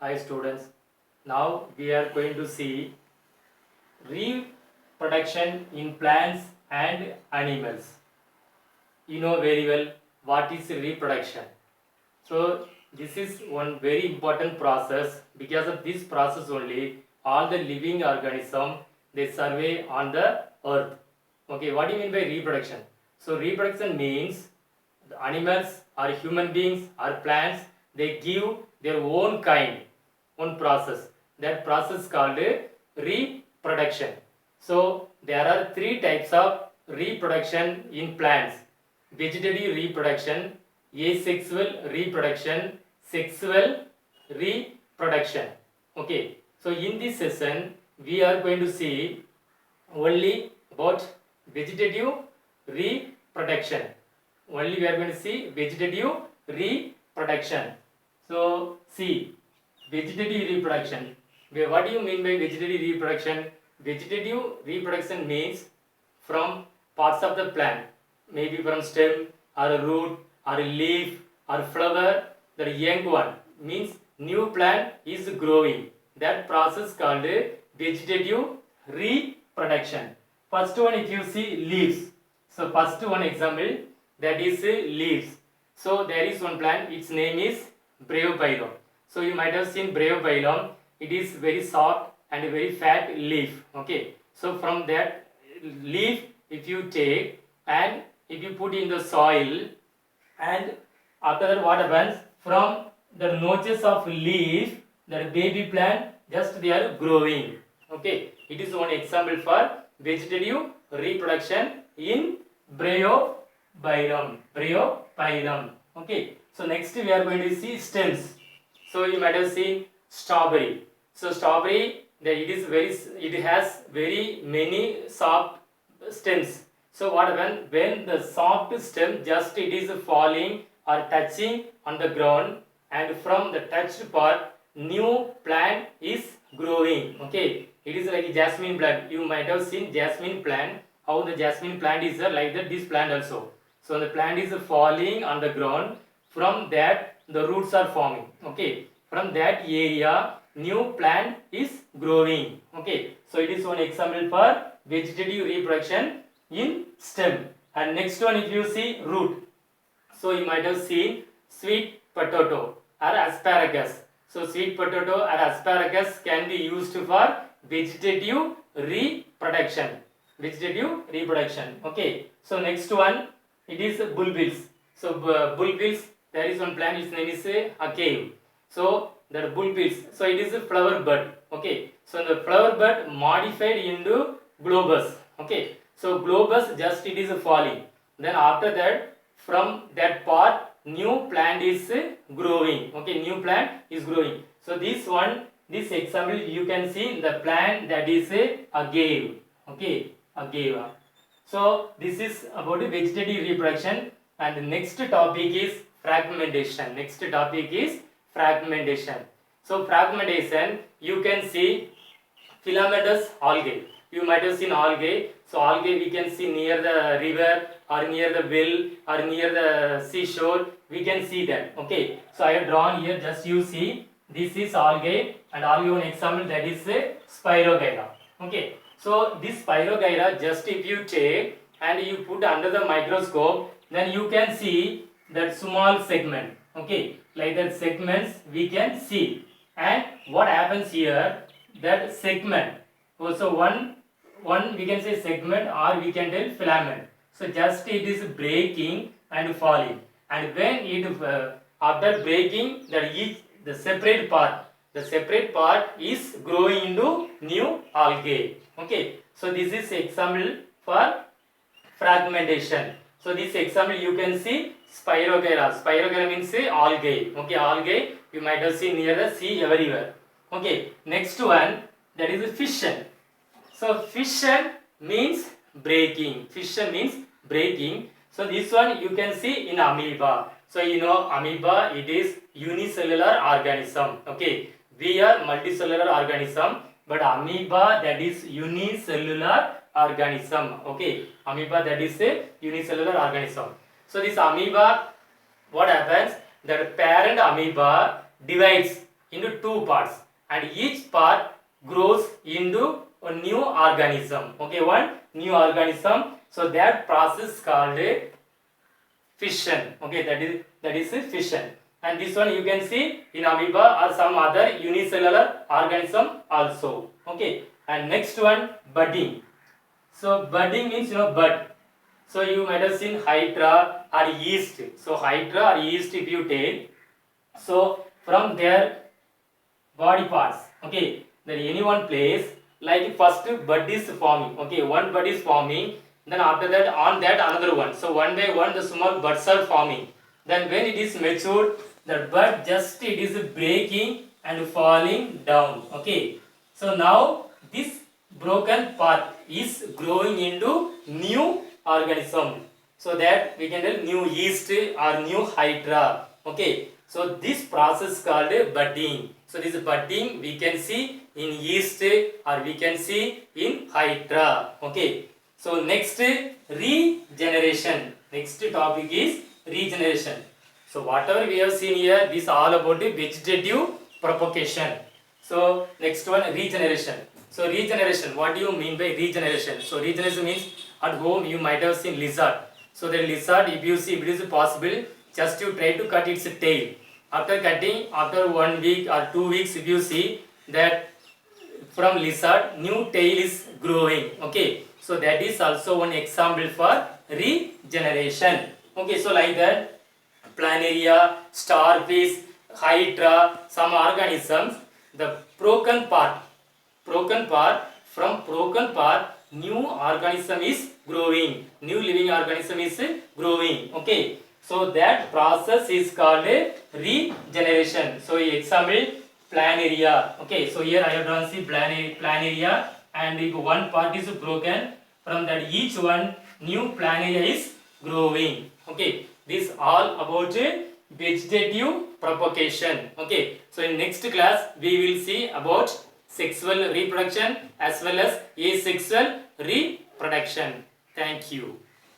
Hi students, now we are going to see reproduction in plants and animals. You know very well what is reproduction. So this is one very important process. Because of this process only all the living organisms they survey on the earth. Okay, what do you mean by reproduction? So reproduction means the animals or human beings or plants they give their own kind, one process. That process called reproduction. So there are three types of reproduction in plants: vegetative reproduction, asexual reproduction, sexual reproduction. Okay, so in this session we are going to see only about vegetative reproduction. Only we are going to see vegetative reproduction. So see, vegetative reproduction. What do you mean by vegetative reproduction? Vegetative reproduction means from parts of the plant, maybe from stem or a root or a leaf or flower, the young one means new plant is growing. That process called vegetative reproduction. First one, if you see leaves. So first one example, that is leaves. So there is one plant, its name is bravopylon. So you might have seen bravopylon. It is very soft and very fat leaf. Okay, so from that leaf if you take and if you put in the soil, and after that what happens, from the notches of leaf the baby plant just they are growing. Okay, it is one example for vegetative reproduction in bravopylon. Okay, so next we are going to see stems. So you might have seen strawberry. So strawberry it has very many soft stems. So what happens, when the soft stem just it is falling or touching on the ground, and from the touched part new plant is growing. Okay, it is like a jasmine plant. You might have seen jasmine plant, how the jasmine plant is like that, this plant also. So the plant is falling on the ground, from that the roots are forming. Okay, from that area new plant is growing. Okay, so it is one example for vegetative reproduction in stem. And next one, if you see root, so you might have seen sweet potato or asparagus. So sweet potato or asparagus can be used for vegetative reproduction. Okay, so next one, it is bulbils. So bulbils, there is one plant, its name is agave. So that bulbils, so it is a flower bud. Okay, so the flower bud modified into globus. Okay, so globus just it is falling, then after that from that part new plant is growing. Okay, new plant is growing. So this example you can see the plant that is agave. Okay, agave. So this is about vegetative reproduction. And the next topic is fragmentation. So fragmentation, you can see filamentous algae. You might have seen algae. So algae we can see near the river or near the well or near the seashore. We can see that. Okay, so I have drawn here, just you see, this is algae, and I'll give an example, that is Spirogyra. Okay, so this Spirogyra just if you take and you put under the microscope, then you can see that small segment. Okay, like that segments we can see. And what happens here, that segment, so one we can say segment or we can tell filament. So just it is breaking and falling, and when it after breaking, that each the separate part is growing into new algae. Okay, so this is example for fragmentation. So this example you can see Spirogyra. Spirogyra means algae. Okay, algae you might have seen near the sea everywhere. Okay, next one, that is fission. So fission means breaking. So this one you can see in amoeba. So you know amoeba, it is unicellular organism. Okay, we are multicellular organism, but amoeba that is unicellular organism. Okay, amoeba that is a unicellular organism. So this amoeba, what happens, that parent amoeba divides into two parts, and each part grows into a new organism. Okay, one new organism. So that process called a fission. Okay, that is a fission. And this one you can see in amoeba or some other unicellular organism also. Okay, and next one, budding. So budding means bud. So you might have seen hydra or yeast. So hydra or yeast if you take, so from their body parts, okay, that any one place, like first bud is forming, okay, one bud is forming, then after that on that another one. So one by one the small buds are forming. Then when it is matured, the bud just it is breaking and falling down. Okay, so now this broken part is growing into new organism. So that we can tell new yeast or new hydra. Okay, so this process called budding. So this budding we can see in yeast or we can see in hydra. Okay, so next, regeneration. Next topic is regeneration. So whatever we have seen here, this all about the vegetative propagation. So next one, regeneration. So regeneration, what do you mean by regeneration? So regeneration means at home you might have seen lizard. So the lizard, if you see, if it is possible, just you try to cut its tail. After cutting, after 1 week or 2 weeks, if you see that from lizard new tail is growing. Okay, so that is also one example for regeneration. Okay, so like that, planaria, starfish, hydra, some organisms, the broken part, from broken part new organism is growing, new living organism is growing. Okay, so that process is called a regeneration. So example, planaria. Okay, so here I have drawn see planaria, and if one part is broken, from that each one new planaria is growing. Okay, this all about vegetative propagation. Okay, so in next class we will see about sexual reproduction as well as asexual reproduction. Thank you.